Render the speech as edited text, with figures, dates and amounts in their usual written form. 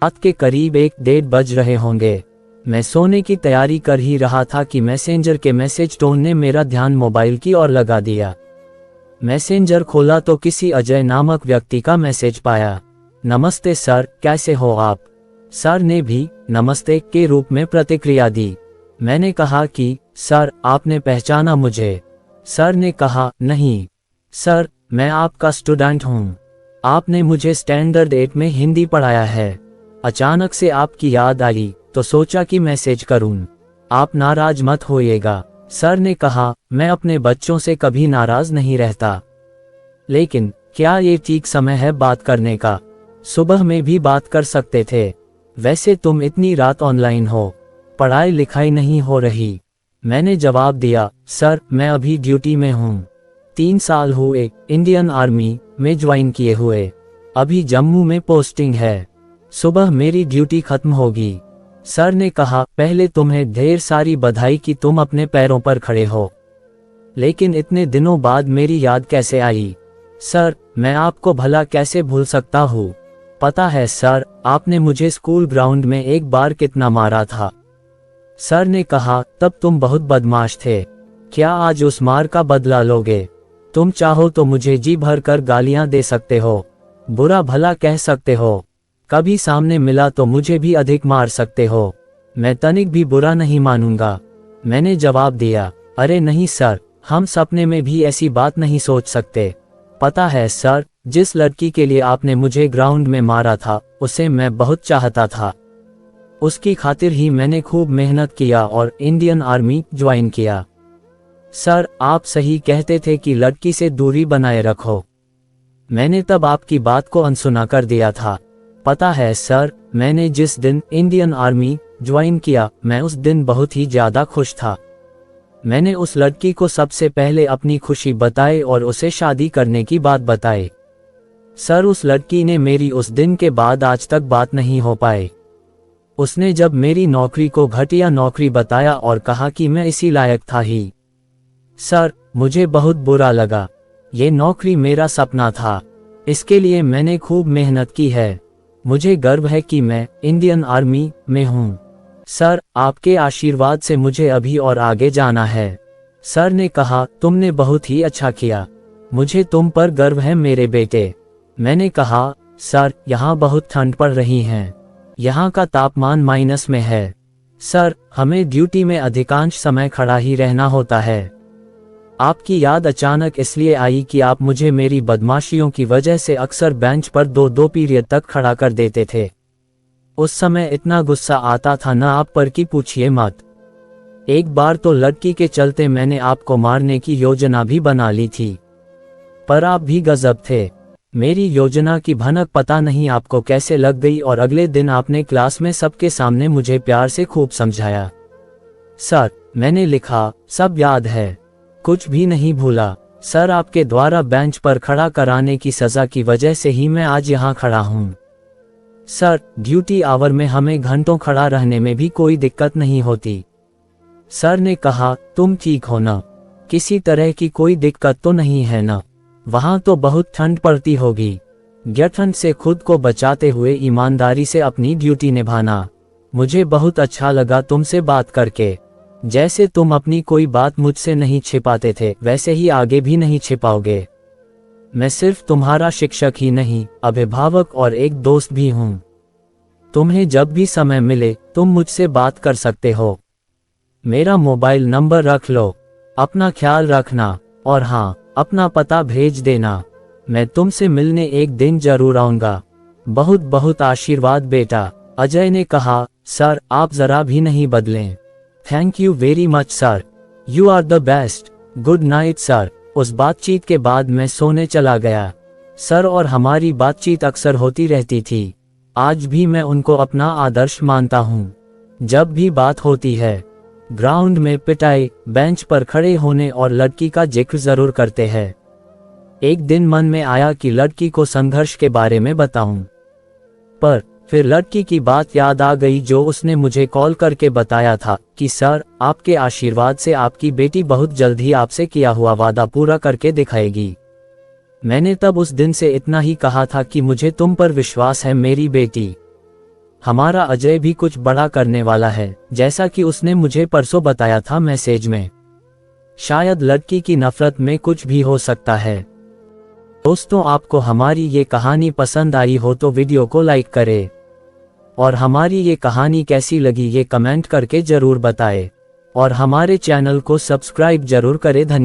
रात के करीब 1-1:30 बज रहे होंगे। मैं सोने की तैयारी कर ही रहा था कि मैसेंजर के मैसेज टोन ने मेरा ध्यान मोबाइल की ओर लगा दिया। मैसेंजर खोला तो किसी अजय नामक व्यक्ति का मैसेज पाया। नमस्ते सर, कैसे हो आप? सर ने भी नमस्ते के रूप में प्रतिक्रिया दी। मैंने कहा कि सर, आपने पहचाना मुझे? सर ने कहा, नहीं सर, मैं आपका स्टूडेंट हूँ। आपने मुझे स्टैंडर्ड 8 में हिंदी पढ़ाया है। अचानक से आपकी याद आई तो सोचा कि मैसेज करूं। आप नाराज मत होइएगा। सर ने कहा, मैं अपने बच्चों से कभी नाराज नहीं रहता। लेकिन क्या ये ठीक समय है बात करने का? सुबह में भी बात कर सकते थे। वैसे तुम इतनी रात ऑनलाइन हो, पढ़ाई लिखाई नहीं हो रही? मैंने जवाब दिया, सर मैं अभी ड्यूटी में हूँ। 3 साल हुए इंडियन आर्मी में ज्वाइन किए हुए। अभी जम्मू में पोस्टिंग है। सुबह मेरी ड्यूटी खत्म होगी। सर ने कहा, पहले तुम्हें ढेर सारी बधाई कि तुम अपने पैरों पर खड़े हो। लेकिन इतने दिनों बाद मेरी याद कैसे आई? सर, मैं आपको भला कैसे भूल सकता हूँ? पता है सर, आपने मुझे स्कूल ग्राउंड में एक बार कितना मारा था। सर ने कहा, तब तुम बहुत बदमाश थे। क्या आज उस मार का बदला लोगे? तुम चाहो तो मुझे जी भर कर गालियां दे सकते हो, बुरा भला कह सकते हो। कभी सामने मिला तो मुझे भी अधिक मार सकते हो। मैं तनिक भी बुरा नहीं मानूंगा। मैंने जवाब दिया, अरे नहीं सर, हम सपने में भी ऐसी बात नहीं सोच सकते। पता है सर, जिस लड़की के लिए आपने मुझे ग्राउंड में मारा था, उसे मैं बहुत चाहता था। उसकी खातिर ही मैंने खूब मेहनत किया और इंडियन आर्मी ज्वाइन किया। सर, आप सही कहते थे कि लड़की से दूरी बनाए रखो। मैंने तब आपकी बात को अनसुना कर दिया था। पता है सर, मैंने जिस दिन इंडियन आर्मी ज्वाइन किया, मैं उस दिन बहुत ही ज्यादा खुश था। मैंने उस लड़की को सबसे पहले अपनी खुशी बताई और उसे शादी करने की बात बताई। सर, उस लड़की ने मेरी उस दिन के बाद आज तक बात नहीं हो पाई। उसने जब मेरी नौकरी को घटिया नौकरी बताया और कहा कि मैं इसी लायक था ही। सर, मुझे बहुत बुरा लगा। ये नौकरी मेरा सपना था। इसके लिए मैंने खूब मेहनत की है। मुझे गर्व है कि मैं इंडियन आर्मी में हूँ। सर, आपके आशीर्वाद से मुझे अभी और आगे जाना है। सर ने कहा, तुमने बहुत ही अच्छा किया। मुझे तुम पर गर्व है मेरे बेटे। मैंने कहा, सर, यहाँ बहुत ठंड पड़ रही है। यहाँ का तापमान माइनस में है। सर, हमें ड्यूटी में अधिकांश समय खड़ा ही रहना होता है। आपकी याद अचानक इसलिए आई कि आप मुझे मेरी बदमाशियों की वजह से अक्सर बेंच पर 2-2 पीरियड तक खड़ा कर देते थे। उस समय इतना गुस्सा आता था ना आप पर कि पूछिए मत। एक बार तो लड़की के चलते मैंने आपको मारने की योजना भी बना ली थी, पर आप भी गजब थे। मेरी योजना की भनक पता नहीं आपको कैसे लग गई और अगले दिन आपने क्लास में सबके सामने मुझे प्यार से खूब समझाया। सर, मैंने लिखा, सब याद है, कुछ भी नहीं भूला। सर, आपके द्वारा बेंच पर खड़ा कराने की सजा की वजह से ही मैं आज यहाँ खड़ा हूँ। सर, ड्यूटी आवर में हमें घंटों खड़ा रहने में भी कोई दिक्कत नहीं होती। सर ने कहा, तुम ठीक हो ना? किसी तरह की कोई दिक्कत तो नहीं है ना? वहाँ तो बहुत ठंड पड़ती होगी। ठंड से खुद को बचाते हुए ईमानदारी से अपनी ड्यूटी निभाना। मुझे बहुत अच्छा लगा तुमसे बात करके। जैसे तुम अपनी कोई बात मुझसे नहीं छिपाते थे, वैसे ही आगे भी नहीं छिपाओगे। मैं सिर्फ तुम्हारा शिक्षक ही नहीं, अभिभावक और एक दोस्त भी हूँ। तुम्हें जब भी समय मिले तुम मुझसे बात कर सकते हो। मेरा मोबाइल नंबर रख लो। अपना ख्याल रखना और हाँ, अपना पता भेज देना। मैं तुमसे मिलने एक दिन जरूर आऊंगा। बहुत बहुत आशीर्वाद बेटा। अजय ने कहा, सर, आप जरा भी नहीं बदलें। Thank you very much sir, you are the best. Good night sir. उस बातचीत के बाद मैं सोने चला गया। सर और हमारी बातचीत अक्सर होती रहती थी। आज भी मैं उनको अपना आदर्श मानता हूँ। जब भी बात होती है, ग्राउंड में पिटाई, बेंच पर खड़े होने और लड़की का जिक्र जरूर करते हैं। एक दिन मन में आया कि लड़की को संघर्ष के बारे में बताऊं, पर फिर लड़की की बात याद आ गई जो उसने मुझे कॉल करके बताया था कि सर, आपके आशीर्वाद से आपकी बेटी बहुत जल्द ही आपसे किया हुआ वादा पूरा करके दिखाएगी। मैंने तब उस दिन से इतना ही कहा था कि मुझे तुम पर विश्वास है मेरी बेटी। हमारा अजय भी कुछ बड़ा करने वाला है, जैसा कि उसने मुझे परसों बताया था मैसेज में। शायद लड़की की नफरत में कुछ भी हो सकता है। दोस्तों, आपको हमारी ये कहानी पसंद आई हो तो वीडियो को लाइक करें और हमारी ये कहानी कैसी लगी ये कमेंट करके जरूर बताएं और हमारे चैनल को सब्सक्राइब जरूर करें। धन्यवाद।